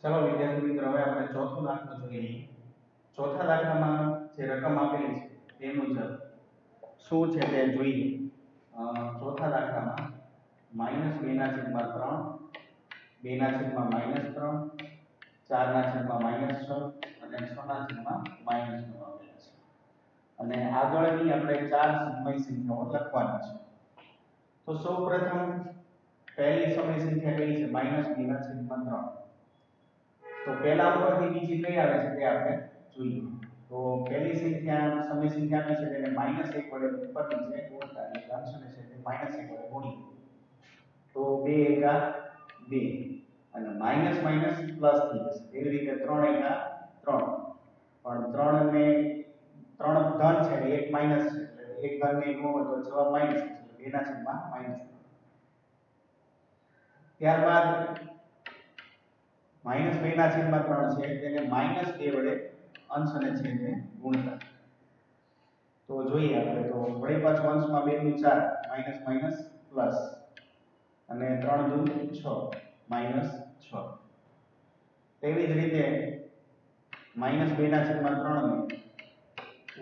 चलो विद्यार्थी मित्रों હવે આપણે ચોથો દાખલો જોઈએ ચોથા દાખલામાં જે રકમ આપેલી છે તે મુજબ શું છે તે જોઈએ ચોથા દાખલામાં -2 ના છેદમાં 3 2 ના છેદમાં -3 4 ના છેદમાં -6 અને 6 ના છેદમાં -9 આપેલા છે અને આગળની આપણે ચાર સમય સંખ્યાઓ લખવાની છે તો સૌપ્રથમ પહેલી સમય સંખ્યા કઈ છે -2 ના છેદમાં 3 तो पहला ઉપરથી બીજી કઈ આવે છે તે આપણે જોઈએ તો પહેલી સંખ્યા સમય સંખ્યા આપી છે તેને -1 વડે ઉપર નીચે ગુણતા એટલે અંશને છે તે -1 વડે ગુણીએ તો 2 એકા 2 અને માઈનસ માઈનસ પ્લસ થઈ જશે એવી રીતે 3 એકા 3 પણ 3 ને 3 ધન છે અને 1 માઈનસ છે એટલે એક ધન ને ગુણો તો જવાબ માઈનસ થશે 2 ના છેદમાં -3 ત્યારબાદ -2 ના છેદમાં 3 છે તેને -2 વડે અંશ અને છેદને ગુણતા તો જોઈએ આપણે તો વળી પાછું અંશમાં 2 દુ 4 માઈનસ માઈનસ પ્લસ અને 3 દુ 6 માઈનસ 6 તેવી જ રીતે -2 ના છેદમાં 3 ને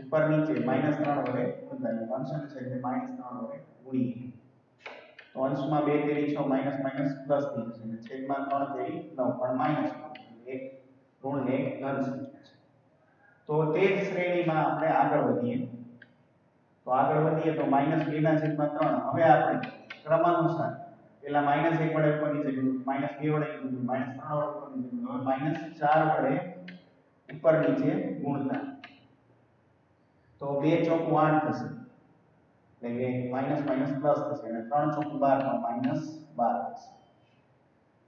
ઉપર નીચે -3 વડે ગુણતા એટલે અંશ અને છેદને -3 વડે ગુણીએ તો અંશમાં 2 તેરી 6 માઈનસ માઈનસ પ્લસ થઈ જશે અને છેદમાં 3 તેરી 9 પણ માઈનસ એક ઋણ ને એક ધન સંખ્યા છે તો તે જ શ્રેણીમાં આપણે આગળ વધીએ તો -2 ના છેદમાં 3 હવે આપણે ક્રમાનુસાર પેલા -1 વડે ઉપર નીચે ગયું -2 વડે ગયું -3 વડે ઉપર નીચે ગયું હવે -4 વડે ઉપર નીચે ગુણતા તો 2 ચોકું 8 થશે એટલે કે માઈનસ માઈનસ પ્લસ થશે અને 3 ચોકું 12 માં -12 થશે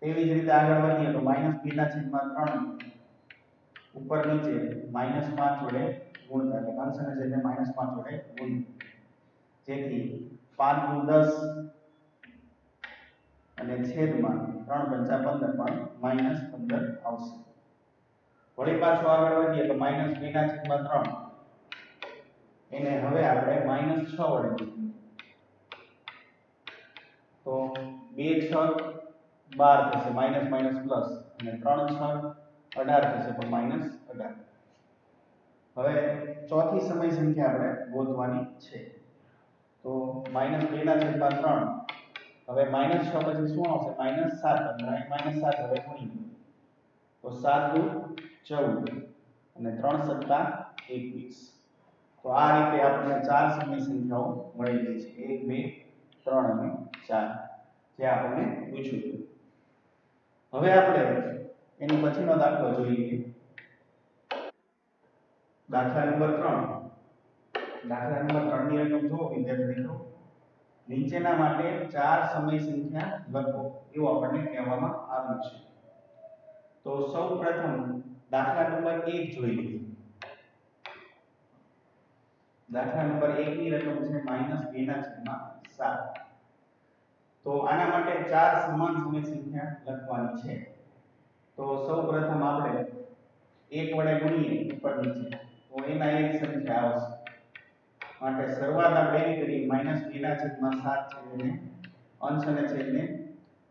તેવી જ રીતે આગળ વધીએ તો -2 ના છેદમાં 3 ઉપર નીચે -5 વડે ગુણતા એટલે અંશ અને છેદને -5 વડે ગુણીએ જેથી 5 દુ 10 અને છેદમાં 3 પંચા 15 પણ -15 આવશે વળી પાછું આગળ વધીએ તો -2 ના છેદમાં 3 એને હવે આપણે -6 વડે ગુણીએ તો 2 6 12 થશે માઈનસ માઈનસ પ્લસ અને 3 6 18 થશે પણ -18 હવે ચોથી સમય સંખ્યા આપણે ગોતવાની છે તો -2 ના છેદમાં 3 હવે -6 પછી શું આવશે -7 અને -7 હવે ગુણીએ તો 7 દુ 14 અને 3 સત્તા 21 તો આ રીતે આપણને ચાર સમય સંખ્યાઓ મળી ગઈ છે 1 2 3 અને 4 જે આપણને પૂછ્યું હતું હવે આપણે એનો પછીનો દાખલો જોઈએ દાખલા નંબર 3 દાખલા નંબર 3 ની રકમ જુઓ વિદ્યાર્થી મિત્રો નીચેના માટે ચાર સમય સંખ્યા લખો એવું આપણને કહેવામાં આવ્યું છે તો સૌપ્રથમ દાખલા નંબર 1 જોઈએ દાખલા નંબર 1 ની રકમ છે -2 ના છેદમાં 7 તો આના માટે ચાર સમાન સમય સંખ્યા લખવાની છે તો સૌપ્રથમ આપણે 1 વડે ગુણીએ ઉપર નીચે તો એના એક સંખ્યા આવશે માટે શરૂઆત આપણે એવી કરી -2 ના છેદમાં 7 છે એને અંશ અને છેદને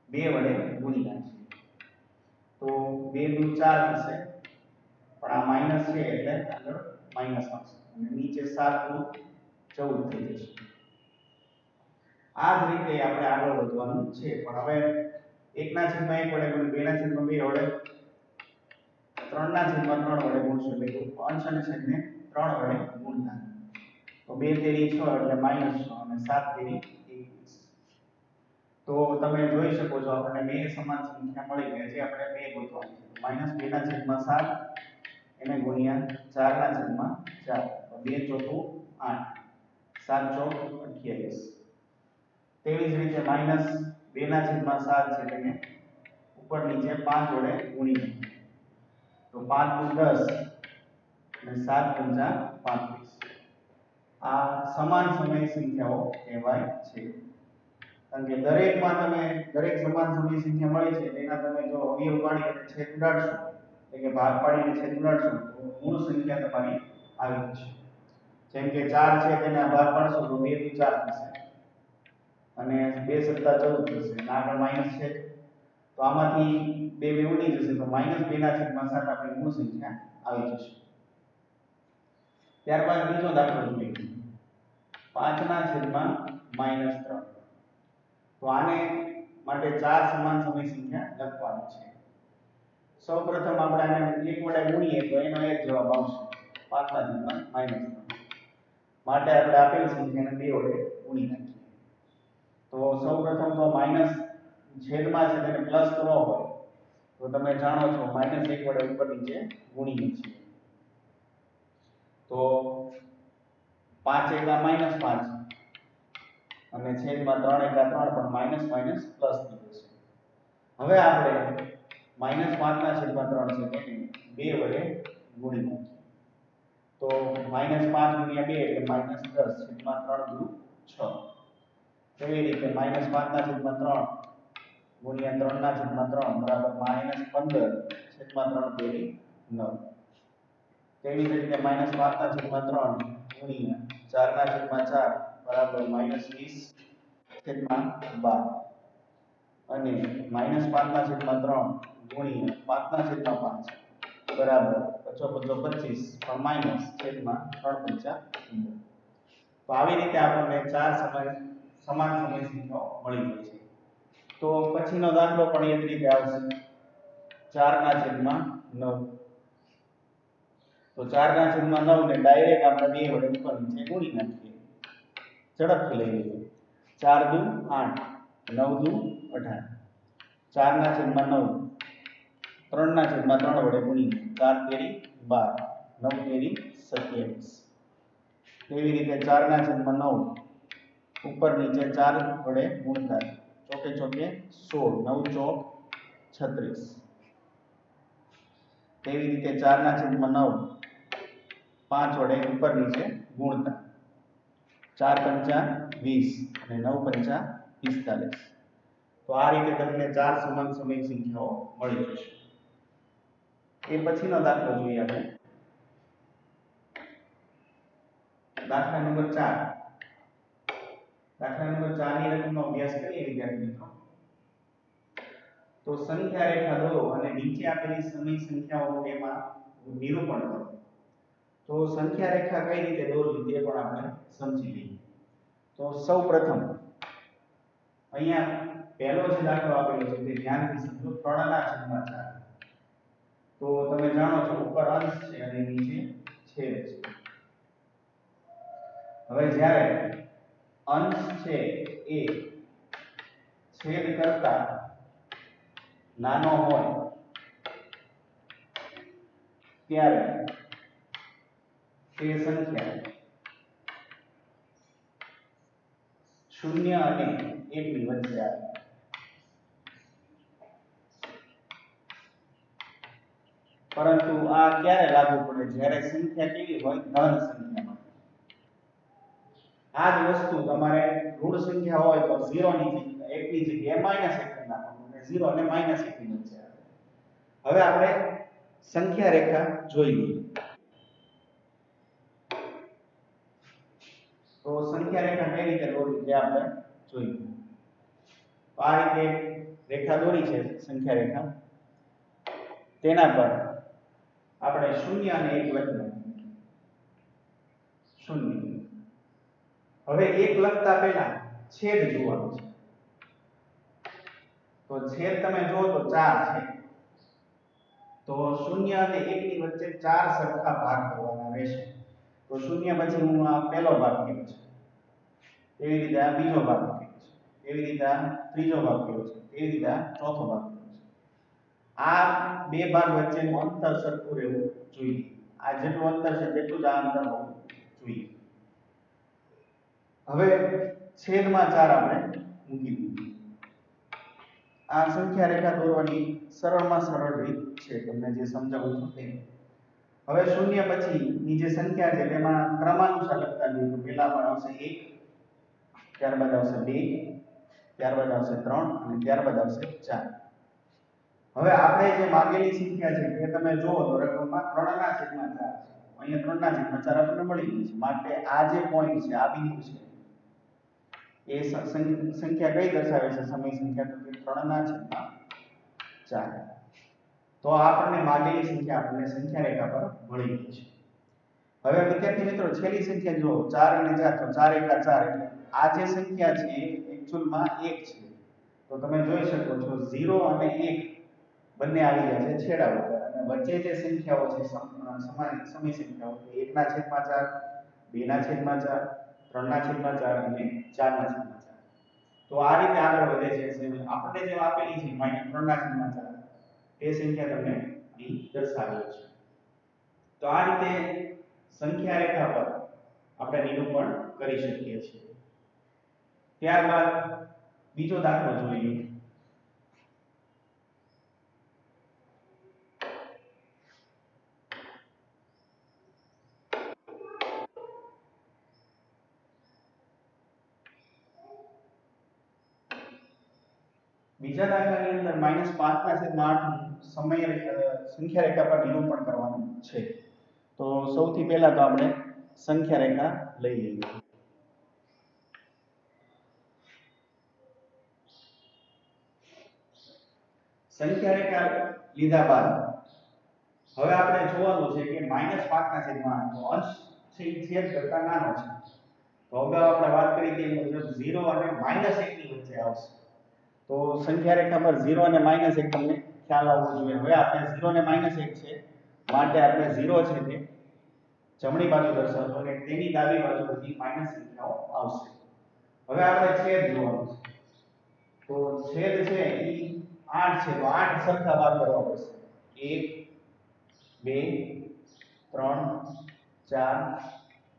2 વડે ગુણી નાખીએ તો 2 દુ 4 થશે પણ આ માઈનસ છે એટલે આગળ માઈનસ આવશે અને નીચે 7 દુ 14 થઈ જશે આ જ રીતે આપણે આગળ વધવાનું છે પણ હવે 1 ના છેદમાં 1 વડે ગુણી 2 ના છેદમાં 2 વડે 3 ના છેદમાં 3 વડે ગુણશું એટલે કે અંશ અને છેદને 3 વડે ગુણતા તો 2 તેરી 6 એટલે -6 અને 7 તેરી 21 તો તમે જોઈ શકો છો આપણને બે સમાન સંખ્યા મળી ગઈ છે આપણે બે ગોતવાની છે -2 ના છેદમાં 7 એને ગુણ્યા 4 ના છેદમાં 4 તો 2 ચોકું 8 7 ચોક 28 તેવી જ રીતે -2 ના છેદમાં 7 છે તેને ઉપર નીચે 5 વડે ગુણીએ તો 5 દુ 10 અને 7 પંચા 35 આ સમાન સમય સંખ્યાઓ કહેવાય છે કારણ કે દરેકમાં તમે દરેક સમાન સમય સંખ્યા મળી છે તેના તમે જો અવયવ પાડી અને છેદ ઉડાડશો એટલે કે ભાગ પાડીને છેદ ઉડાડશો તો મૂળ સંખ્યા તમારી આવી જશે જેમ કે 4 છે તેને ભાગ પાડશો તો 2 દુ 4 થશે અને 2 સત્તા 14 થશે અને આગળ માઈનસ છે તો આમાંથી બે ઉડી જશે તો -2 ના છેદમાં 7 આપણી મૂળ સંખ્યા આવી જશે. ત્યારબાદ બીજો દાખલો જોઈએ 5 ના છેદમાં -3. તો આને માટે ચાર સમાન સમય સંખ્યા લખવાની છે. સૌપ્રથમ આપણે આને 1 વડે ગુણીએ તો એનો એક જવાબ આવશે 5 ના છેદમાં -3. માટે આપણે આપેલ સંખ્યાને 2 વડે ગુણી નાખીએ. તો સૌપ્રથમ તો માઈનસ છેદમાં છે તેને પ્લસ ન હોય તો તમે જાણો છો -1 વડે ઉપર નીચે ગુણીએ છીએ. તો 5 એકા -5 અને છેદમાં 3 એકા 3 પણ માઈનસ માઈનસ પ્લસ થઈ જશે. હવે આપણે -5 ના છેદમાં 3 છે તેને 2 વડે ગુણી નાખીએ. તો -5 ગુણ્યા 2 એટલે -10 છેદમાં 3 દુ 6. તેવી રીતે -5 ના છેદમાં 3 ગુણ્યા 3 ના છેદમાં 3 બરાબર -15 છેદમાં 3 તેરી 9. તેવી જ રીતે -5 ના છેદમાં 3 ગુણ્યા 4 ના છેદમાં 4 બરાબર -20 છેદમાં 12 અને -5 ના છેદમાં 3 ગુણ્યા 5 ના છેદમાં 5 બરાબર 25 પણ માઈનસ છેદમાં 3 પંચા 15. તો આવી રીતે આપણને ચાર સમાન સમય સંખ્યાઓ મળી ગઈ છે. તો પછીનો દાખલો પણ એ જ રીતે આવશે 4 ના છેદમાં 9. તો 4 ના છેદમાં 9 ને ડાયરેક્ટ આપણે 2 વડે ઉપર નીચે ગુણી નાખીએ. ઝડપથી લઈ લઈએ. 4 દુ 8 9 દુ 18. 4 ના છેદમાં 9 3 ના છેદમાં 3 વડે ગુણીએ 4 તેરી 12 9 તેરી 27. તેવી રીતે 4 ના છેદમાં 9 ઉપર નીચે 4 વડે ગુણતા ચોકે ચોકે 16 9 ચોક 36. તેવી રીતે 4 ના છેદમાં 9 5 વડે ઉપર નીચે ગુણતા 4 પંચા 20 અને 9 પંચા 45. તો આ રીતે તમને ચાર સમાન સમય સંખ્યાઓ મળી જશે. એ પછીનો દાખલો જોઈએ આપણે દાખલા નંબર 4. દાખલા નંબર 4 ની રકમનો અભ્યાસ કરીએ વિદ્યાર્થી મિત્રો. તો સંખ્યા રેખા દોરો અને નીચે આપેલી સમય સંખ્યાઓ તેમાં નિરૂપણ કરો. તો સંખ્યા રેખા કઈ રીતે દોરવી તે પણ આપણે સમજી લઈએ. તો સૌપ્રથમ અહીંયા પહેલો જે દાખલો આપેલો છે તે ધ્યાનથી સમજો 3 ના છેદમાં 4. તો તમે જાણો છો ઉપર અંશ છે અને નીચે છેદ છે. હવે જ્યારે અંશ છે એ છેદ કરતા નાનો હોય ત્યારે તે સંખ્યા 0 અને 1 ની વચ્ચે આવે. પરંતુ આ ક્યારે લાગુ પડે? જ્યારે સંખ્યા કેવી હોય? ધન સંખ્યામાં. આ જ વસ્તુ તમારે ઋણ સંખ્યા હોય તો 0 ની જગ્યાએ 1 ની જગ્યાએ -1 કરી નાખવાનું અને 0 અને -1 ની વચ્ચે આવે. હવે આપણે સંખ્યા રેખા જોઈ લઈએ. તો સંખ્યા રેખા કઈ રીતે દોરવી તે આપણે જોઈએ. તો આ રીતે રેખા દોરી છે સંખ્યા રેખા. તેના પર આપણે 0 અને 1 લખીએ. 0. હવે 1 લખતા પહેલા છેદ જોવાનો છે. તો છેદ તમે જુઓ તો 4 છે. તો 0 અને 1 ની વચ્ચે 4 સરખા ભાગ કરવાના રહેશે. તો 0 પછી હું આ પહેલો ભાગ કર્યો છે. એવી રીતે આ બીજો ભાગ કર્યો છે. એવી રીતે આ ત્રીજો ભાગ કર્યો છે. એવી રીતે આ ચોથો ભાગ કર્યો છે. આ બે ભાગ વચ્ચેનું અંતર સરખું રહેવું જોઈએ. આ જેટલું અંતર છે તેટલું જ આ અંતર હોવું જોઈએ. હવે છેદમાં 4 આપણે મૂકી દીધું. આ સંખ્યા રેખા દોરવાની સરળમાં સરળ રીત છે, તમને જે સમજાવું છું તે. હવે 0 પછીની જે સંખ્યા છે તેમાં ક્રમાનુસાર લખતા જઈએ. તો પહેલા પણ આવશે 1, ત્યારબાદ આવશે 2, ત્યારબાદ આવશે 3 અને ત્યારબાદ આવશે 4. હવે આપણે જે માંગેલી સંખ્યા છે તે તમે જુઓ તો રકમમાં 3 ના છેદમાં 4 છે. અહીંયા 3 ના છેદમાં 4 આપણને મળી ગઈ છે. માટે આ જે પોઈન્ટ છે, આ બિંદુ છે, એ સંખ્યા કઈ દર્શાવે છે? સમય સંખ્યા. તો કે 3 ના છેદમાં 4. તો આપણને માગેલી સંખ્યા આપણને સંખ્યા રેખા પર મળી ગઈ છે. હવે વિદ્યાર્થી મિત્રો છેલ્લી સંખ્યા જો 4 અને 4 તો 4 એકા 4 એટલે આ જે સંખ્યા છે એ એકચ્યુઅલમાં 1 છે. તો તમે જોઈ શકો છો 0 અને 1 બંને આવી ગયા છે છેડા ઉપર અને વચ્ચે જે સંખ્યાઓ છે સમાન સમી સંખ્યાઓ 1 ના છેદમાં 4, 2 ના છેદમાં 4, 3 ના છેદમાં 4 અને 4 ના છેદમાં 4. તો આ રીતે આગળ વધે છે. આપણે જે આપેલી છે -3 ના છેદમાં 4 એ સંખ્યા તમને અહીં દર્શાવેલ છે. તો આ રીતે સંખ્યા રેખા પર આપણે નિરૂપણ કરી શકીએ છીએ. ત્યારબાદ બીજો દાખલો જોઈએ. બીજા દાખલાની અંદર -5/8 સમય સંખ્યા રેખા પર નિરૂપણ કરવાનું છે. તો સૌથી પહેલા તો આપણે સંખ્યા રેખા લઈ લઈએ. સંખ્યા રેખા લીધા બાદ હવે આપણે જોવાનું છે કે -5/8 તો અંશ છે એ છેદ કરતા નાનો છે. તો અગાઉ આપણે વાત કરી તે મુજબ 0 અને -1 ની વચ્ચે આવશે. તો સંખ્યા રેખા પર 0 અને -1 તમને ખ્યાલ આવવો જોઈએ. હવે આપણે 0 અને -1 છે માટે આપણે 0 છે તે જમણી બાજુ દર્શાવજો અને તેની ડાબી બાજુ બધી માઈનસ સંખ્યાઓ આવશે. હવે આપણે છેદ જોવાનું છે. તો છેદ છે એ 8 છે તો 8 સરખા ભાગ કરવા પડશે. 1 2 3 4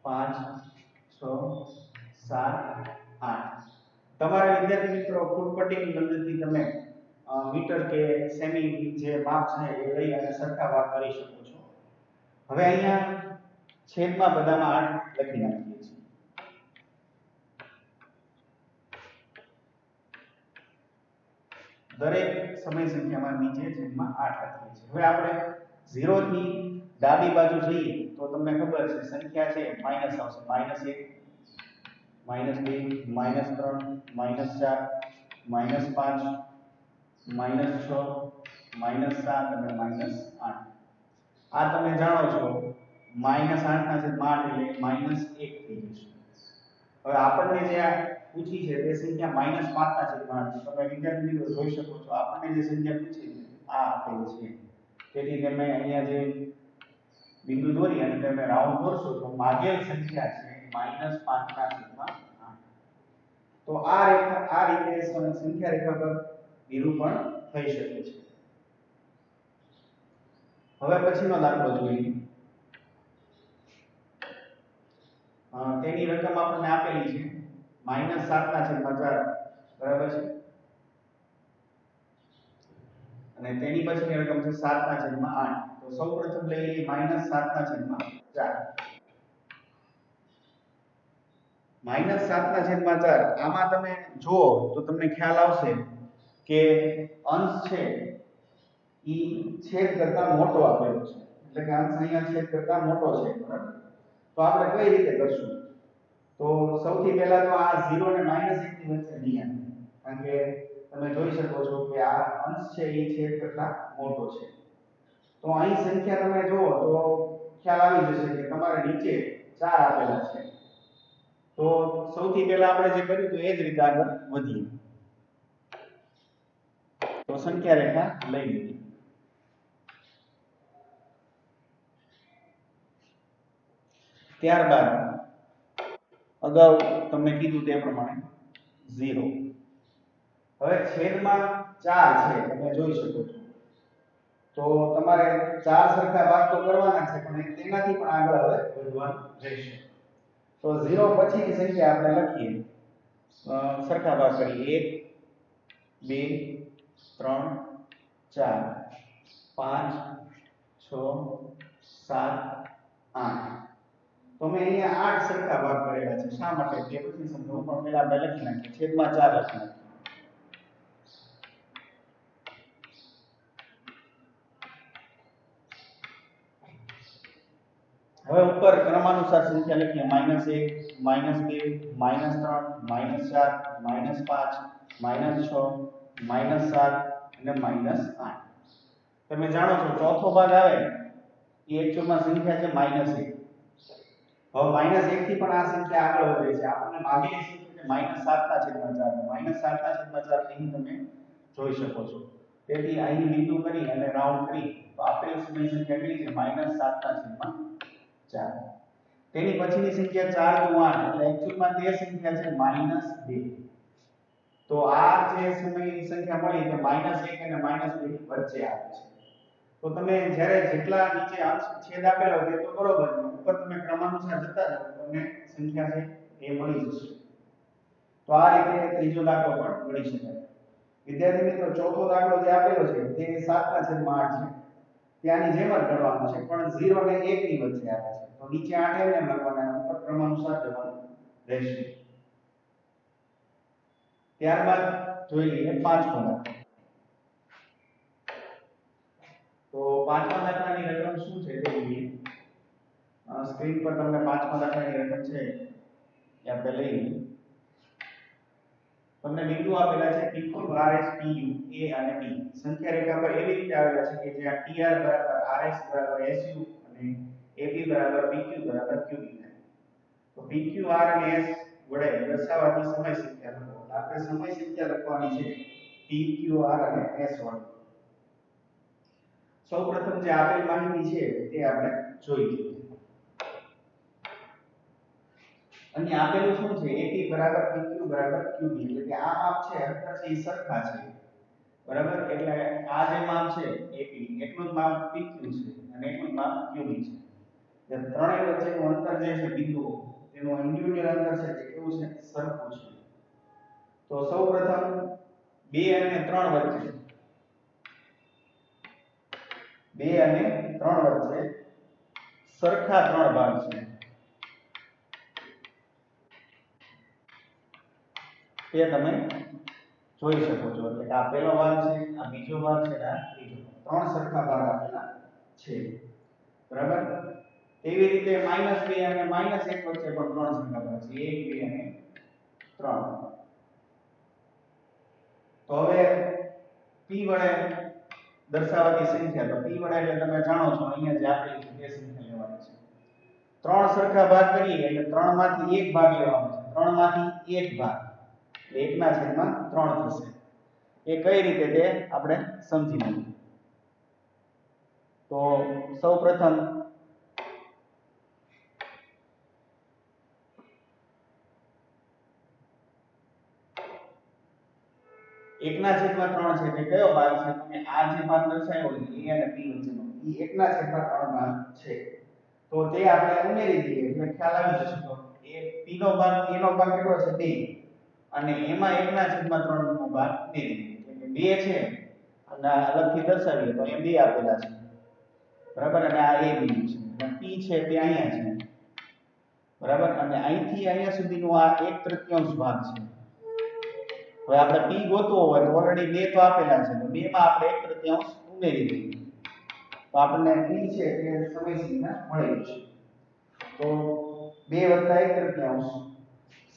5 6 7 8. તમારા વિદ્યાર્થી મિત્રો ફૂટપટ્ટીની મદદથી તમે મીટર કે સેમી જે માપ છે એ લઈ અને સરખા ભાગ કરી શકો છો. હવે અહીંયા છેદમાં બધામાં 8 લખી નાખીએ છીએ. દરેક સમય સંખ્યામાં નીચે છેદમાં 8 લખીએ છીએ. હવે આપણે 0 થી ડાબી બાજુ જઈએ તો તમને ખબર છે સંખ્યા છે માઈનસ આવશે. -1 -2 -3 -4 -5 -6 -7 અને -8. આ તમે જાણો છો -8/8 એટલે -1 થઈ જશે. હવે આપણને જે આ પૂછી છે તે સંખ્યા -5/8 તમે વિદ્યાર્થી મિત્રો જોઈ શકો છો. આપણને જે સંખ્યા પૂછી છે આ આપેલ છે. તેથી તમે અહીંયા જે બિંદુ દોરી અને તમે રાઉન્ડ દોરશો તો માગેલ સંખ્યા છે -5/8. તો આ રીતે સંખ્યા રેખા પર નિરૂપણ થઈ શકે છે. હવે પછીનો દાખલો જોઈએ. તેની રકમ આપણને આપેલી છે -7/4 બરાબર છે અને તેની પછીની રકમ છે 7/8. તો સૌપ્રથમ લઈ લઈએ -7/4. -7/4 આમાં તમે જુઓ તો તમને ખ્યાલ આવશે કે અંશ છે ઈ છેદ કરતા મોટો આપેલો છે. એટલે કે અંશ અહીંયા છેદ કરતા મોટો છે બરાબર. તો આપણે કઈ રીતે કરશું? તો સૌથી પહેલા તો આ 0 અને -1 ની વચ્ચે નહીં આવે. કારણ કે તમે જોઈ શકો છો કે આ અંશ છે એ છેદ કરતા મોટો છે. તો અહીં સંખ્યા તમે જુઓ તો ખ્યાલ આવી જશે કે તમારે નીચે 4 આપેલા છે. તો સૌથી પહેલા આપણે જે કર્યું હતું એ જ રીતે આગળ વધીએ. તો સંખ્યા રેખા લઈ લીધી. ત્યારબાદ અગાઉ તમને કીધું તે પ્રમાણે 0. હવે છેદમાં 4 છે તમે જોઈ શકો છો. તો તમારે 4 સરખા ભાગ તો કરવાના છે પણ તેનાથી પણ આગળ હવે વધવાનું રહેશે. તો 0 પછીની સંખ્યા આપણે લખીએ. સરખા ભાગ કરીએ. 1 2 3 4 5 6 7 8. તો મેં અહીંયા 8 સરખા ભાગ કરેલા છે. શા માટે? તે પછી સમજાવું પણ પહેલા આપણે લખી નાખીએ. છેદમાં 4 લખી નાખીએ. હવે ઉપર ક્રમાનુસાર સંખ્યા લખીએ. -1 -2 -3 -4 -5 -6 -7 અને -8. તમે જાણો છો ચોથો ભાગ આવે એ એકચ્યુઅલમાં સંખ્યા છે -1. હવે -1 થી પણ આ સંખ્યા આગળ વધે છે. આપણને માગેલી સંખ્યા છે -7/4. -7/4 અહીં તમે જોઈ શકો છો. તેથી અહીં બિંદુ કરી અને રાઉન્ડ કરી તો આપેલ સમય સંખ્યા કેટલી છે -7/4. તેની પછીની સંખ્યા 4 દુ 8 એટલે એકચ્યુઅલમાં તે સંખ્યા છે -2. તો આ જે સમયની સંખ્યા મળી તે -1 અને -2 વચ્ચે આવે છે. તો તમે જ્યારે જેટલા નીચે અંશ છેદ આપેલો હોય તો બરોબર છે. ઉપર તમે ક્રમાનુસાર જતા જાઓ તમને સંખ્યા છે એ મળી જશે. તો આ રીતે ત્રીજો દાખલો પણ ગણી શકાય. વિદ્યાર્થી મિત્રો, ચોથો દાખલો જે આપેલો છે તે 7/8 છે. ત્યાંની જેમ જ ગણવાનું છે પણ 0 અને 1 ની વચ્ચે આવે છે. તો નીચે 8 એમ લખવાના ઉપર ક્રમાનુસાર જવાનું રહેશે. ત્યારબાદ જોઈ લઈએ પાંચમો દાખલો. તો પાંચમા દાખલાની રકમ શું છે તે જોઈએ. સ્ક્રીન પર તમને પાંચમા દાખલાની રકમ છે એ આપણે લઈ લઈએ. તમને બિંદુ આપેલા છે PQ, RS, PU, A અને B. સંખ્યા રેખા પર એવી રીતે આવેલા છે કે જ્યાં TR RS SU અને AB PQ QB થાય. તો PQ, R અને S વડે દર્શાવવાથી સમય સંખ્યા લખો. આપણે સમય સંખ્યા લખવાની છે PQ, R અને S વડે. સૌપ્રથમ જે આપેલ માહિતી છે તે આપણે જોઈ લઈએ. અહીં આપેલું શું છે AP PQ QB એટલે કે આ માપ છે અંતર છે એ સરખા છે. બરાબર, એટલે આ જે માપ છે AP એટલું જ માપ PQ છે અને એટલું જ માપ QB છે. જે ત્રણેય વચ્ચેનું અંતર જે છે બિંદુઓ તેનું ઇન્ડિવિડ્યુઅલ અંતર છે તે કેવું છે સરખું છે. તો સૌપ્રથમ 2 અને 3 વચ્ચે 2 અને 3 વચ્ચે સરખા 3 ભાગ છે. તે તમે જોઈ શકો છો. એટલે કે આ પહેલો ભાગ છે, આ બીજો ભાગ છે, આ ત્રીજો. 3 સરખા ભાગ આપેલા છે. બરાબર, તેવી રીતે -2 અને -1 વચ્ચે પણ 3 સરખા ભાગ છે. 1 2 અને 3. તો હવે p વડે દર્શાવવાતી સંખ્યા, તો p વડે એટલે તમે જાણો છો અહીંયા જે આપેલી છે તે સંખ્યા લેવાની છે. 3 સરખા ભાગ કરીએ એટલે 3 માંથી 1 ભાગ લેવાનો છે. 3 માંથી 1 ભાગ એટલે 1/3 થશે. એ કઈ રીતે તે આપણે સમજી લઈએ. તો સૌપ્રથમ એકના છેદમાં 3 છે તે કયો ભાગ છે? તમે આ જે ભાગ દર્શાવ્યો છે a અને b વચ્ચેનો એ એકના છેદમાં 3 ભાગ છે. તો તે આપણે ઉમેરી દઈએ એટલે ખ્યાલ આવી જશે. તો એ p નો ભાગ a નો ભાગ કેટલો છે 2 અને એમાં એકના છેદમાં 3 નો ભાગ ઉમેરી દઈએ એટલે 2 છે અને અલગથી દર્શાવીએ તો એ 2 આપેલા છે. બરાબર, અને આ a બિંદુ છે અને p છે તે અહીંયા છે. બરાબર, અને અહીંથી અહીંયા સુધીનો આ 1/3 ભાગ છે. હવે આપણે p ગોતવો હોય તો ઓલરેડી 2 તો આપેલા છે તો 2 માં આપણે 1/3 ઉમેરી દઈએ તો આપણને p છે તે સમય સંખ્યા મળી જશે. તો 2 + 1/3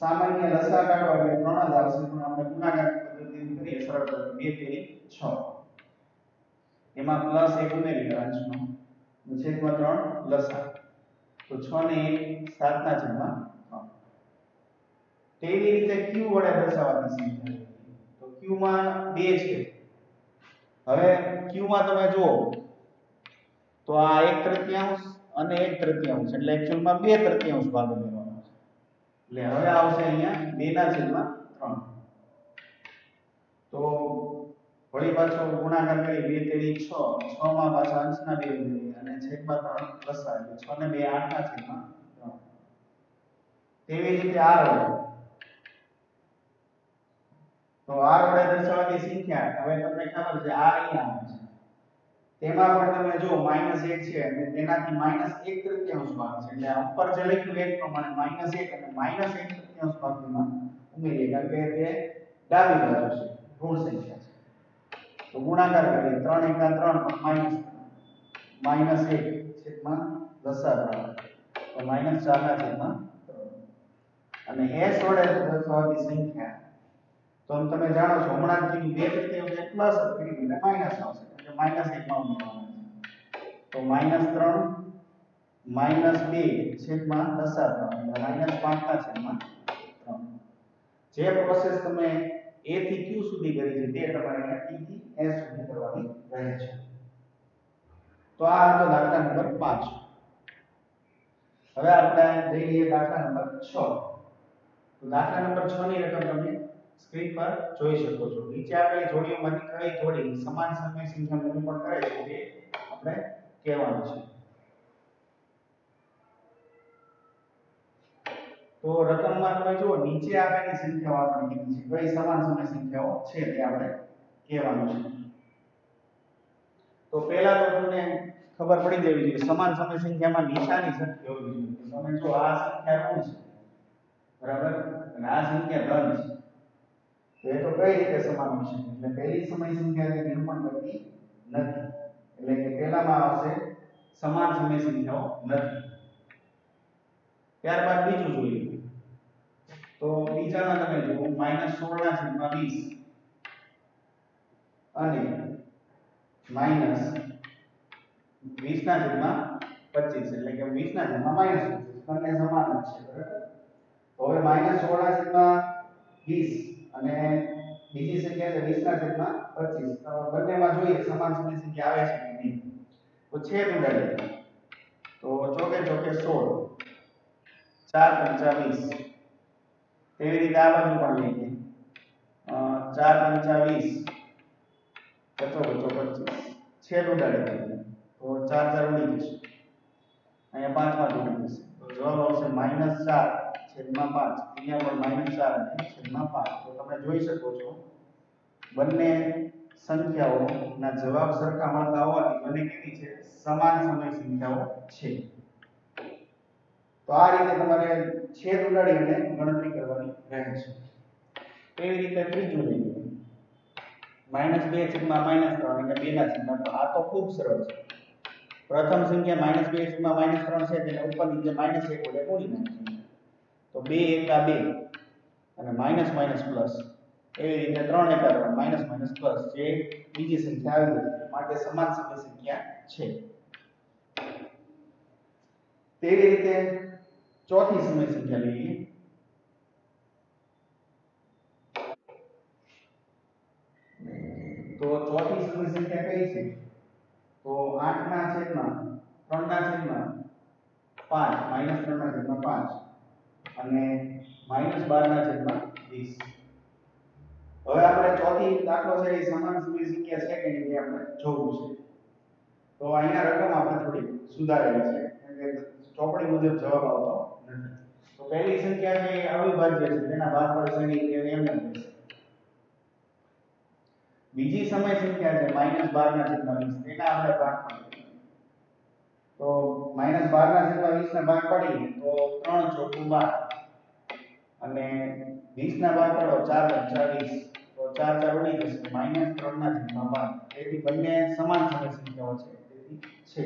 સામાન્ય લસા કાઢો એટલે 3 જ આવશે પણ આપણે ગુણાકાર પદ્ધતિથી કરીએ સરળતાથી 2 તેરી 6 એમાં +1 ઉમેરી દેવાનો છેદમાં 3 લસા તો 6 ને 1 7/3. તેવી રીતે q વડે દર્શાવવાની સંખ્યા તો q માં 2 છે. હવે q માં તમે જુઓ તો આ 1/3 અને 1/3 એટલે એકચ્યુઅલમાં 2/3 ભાગ ઉમેરવાનો છે. એટલે હવે આવશે અહીંયા 2/3. તો વળી પાછો ગુણાકાર કરી 2 તેરી 6 6 માં પાછા અંશના 2 ઉમેરી અને છેદમાં 3 લસા એટલે 6 ને 2 8/3. તેવી રીતે r વડે તો r વડે દર્શાવવાની સંખ્યા હવે તમને ખબર છે r અહીંયા આવે છે. તેમાં પણ તમે જો -1 છે અને તેનાથી -1/3 ભાગ છે એટલે ઉપર જે લખ્યું એ પ્રમાણે -1 અને -1/3 ભાગમાં ઉમેરીએ કારણ કે તે ડાબી બાજુ છે, ઋણ સંખ્યા છે. તો ગુણાકાર કરીએ 3 × 3 -1 છેદમાં લસા તો -4/3 અને s વડે દર્શાવવાની સંખ્યા તો તો તમે જાણો છો હમણાં જ કીધું બે તૃતીયાંશ એટલે પ્લસ કરી એટલે માઈનસ આવશે એટલે માઈનસ 1 માં ઉમેરવાનું છે. તો -3 -2 છેદમાં દશાંશ એટલે -5 ના છેદમાં 3. જે પ્રોસેસ તમે a થી q સુધી કરી છે તે તમારે અહીંયા t થી s સુધી કરવાની રહે છે. તો આ હતો દાખલા નંબર 5. હવે આપણે જઈ લઈએ દાખલા નંબર 6. તો દાખલા નંબર 6 ની રકમ તમે સ્ક્રીન પર જોઈ શકો છો. નીચે આપેલી જોડીઓમાંથી કઈ જોડી સમાન સમય સંખ્યા નિરૂપણ કરે છે તે આપણે કહેવાનું છે. તો રકમમાં તમે જુઓ નીચે આપેલી સંખ્યાઓ આપણે કીધી છે કઈ સમાન સમય સંખ્યાઓ છે તે આપણે કહેવાનું છે. તો પહેલા તો તમને ખબર પડી જવી જોઈએ સમાન સમય સંખ્યામાં નિશાની સરખી હોવી જોઈએ. તમે જો આ સંખ્યા ઋણ છે બરાબર અને આ સંખ્યા ધન છે. તો એ તો કઈ રીતે સમાન હશે એટલે પહેલી સમય સંખ્યા જે નિરૂપણ કરતી નથી એટલે કે પહેલામાં આવશે સમાન સમય સંખ્યાઓ નથી. ત્યારબાદ બીજું જોઈએ તો બીજામાં તમે જુઓ -16 ના છેદમાં 20 અને -20 ના છેદમાં 25 એટલે કે 20 ના છેદમાં -25 બંને સમાન જ છે બરાબર. તો હવે -16 ના છેદમાં 20 અને બીજી સંખ્યા છે 20 ના છેદમાં 25 તો બંનેમાં જોઈએ સમાન સમય સંખ્યા આવે છે કે નહીં. તો છેદ ઉડાડીએ તો ચોકે ચોકે 16 4 પંચા 20 તેવી રીતે આ બાજુ પણ લઈએ 4 પંચા 20 પચો પચો 25 છેદ ઉડાડી દઈએ તો 4 4 ઉડી જશે અહીંયા 5 માં ઉડી જશે તો જવાબ આવશે -4 છેદમાં 5. અહીંયા પણ -4 અને છેદમાં 5. તો તમે જોઈ શકો છો બંને સંખ્યાઓના જવાબ સરખા મળતા હોવાથી બંને કેવી છે સમાન સમય સંખ્યાઓ છે. તો આ રીતે તમારે છેદ ઉડાડી અને ગણતરી કરવાની રહે છે. તેવી રીતે ત્રીજું લઈએ -2 છેદમાં -3 અને 2 ના છેદમાં. તો આ તો ખૂબ સરળ છે. પ્રથમ સંખ્યા -2 છેદમાં -3 છે તેને ઉપર નીચે -1 વડે ગુણી નાખીએ તો 2 એકા 2 અને માઈનસ માઈનસ પ્લસ એવી રીતે 3 એકા 3 માઈનસ માઈનસ પ્લસ જે બીજી સંખ્યા આવી ગઈ માટે સમાન સમય સંખ્યા છે. તેવી રીતે ચોથી સમય સંખ્યા લઈએ તો ચોથી સમય સંખ્યા કઈ છે તો 8 ના છેદમાં 3 ના છેદમાં 5 -3 ના છેદમાં 5 અને -12 ના છેદમાં 20. હવે આપણે ચોથી દાખલો છે એ સમાન સમય સંખ્યા છે કે નહીં તે આપણે જોવું છે. તો અહીંયા રકમ આપણે થોડી સુધારેલી છે કેમ કે ચોપડી મુજબ જવાબ આવતો નથી. તો પહેલી સંખ્યા છે અવિભાજ્ય છે તેના ભાગફળ શ્રેણી એમ જ રહેશે. બીજી સમય સંખ્યા છે -12 ના છેદમાં 20 તેના આપણે ભાગફળ તો -12 ના છેદમાં 20 ના ભાગ પાડીએ તો 3 ચોકું 12 અને 20 ના ભાગ પાડો 4 પંચા 20 તો 4 4 ઉડી જશે -3 ના છેદમાં 12. તેથી બંને સમાન સમય સંખ્યાઓ છે તેથી છે.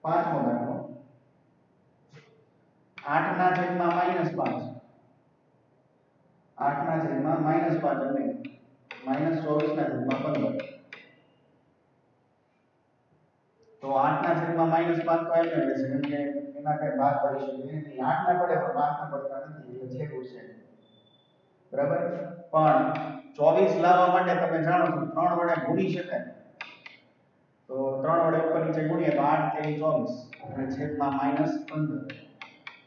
પાંચમો દાખલો 8 ના છેદમાં -5 8 ના છેદમાં -5 અને -24 ના છેદમાં 15. તો 8 ના છેદમાં -5 તો એમ રહેશે કેમ કે એના કઈ ભાગ પડી શકે નહીં. 8 ના પડે પણ 5 ના પડતા નથી એટલે છેદ ઉડશે બરાબર. પણ 24 લાવવા માટે તમે જાણો છો 3 વડે ગુણી શકાય તો 3 વડે ઉપર નીચે ગુણીએ તો 8 તેરી 24 અને છેદમાં -15.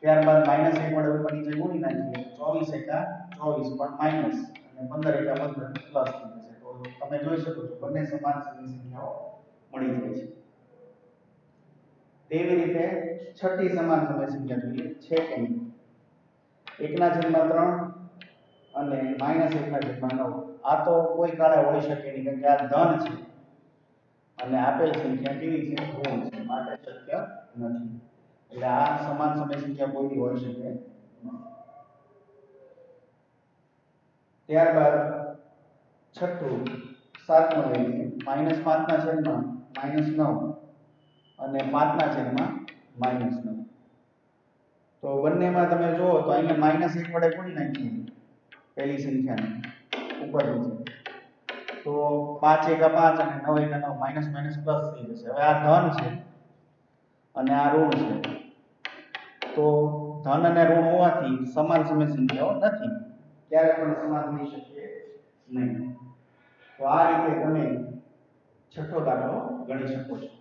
ત્યારબાદ -1 વડે ઉપર નીચે ગુણી નાખીએ 24 એકા 24 પણ માઈનસ અને 15 એકા 15 પ્લસ થઈ જશે. તો તમે જોઈ શકો છો બંને સમાન સંખ્યાઓ મળી જાય છે. તેવી રીતે છઠ્ઠી સમાન સમય સંખ્યા જોઈએ છે કે નહીં 1 ના છેદમાં 3 અને -1 ના છેદમાં 9. આ તો કોઈ કાળે હોઈ શકે નહીં કેમ કે આ ધન છે અને આપેલ સંખ્યા કેવી છે ઋણ છે માટે શક્ય નથી. એટલે આ સમાન સમય સંખ્યા કોઈ હોઈ શકે નહીં. ત્યારબાદ છઠ્ઠું સાતમું લઈએ -5 ના છેદમાં -9 અને 5 ના છેદમાં -9. તો બંનેમાં તમે જુઓ તો અહીંયા -1 વડે ગુણી નાખીએ પહેલી સંખ્યાને ઉપર નીચે, તો 5 એકા 5 અને 9 એકા 9 માઈનસ માઈનસ પ્લસ થઈ જશે. હવે આ ધન છે અને આ ઋણ છે, તો ધન અને ઋણ હોવાથી સમાન સમય સંખ્યાઓ નથી, ક્યારે પણ સમાન થઈ શકે નહીં. તો આ રીતે તમે છઠ્ઠો દાખલો ગણી શકો છો.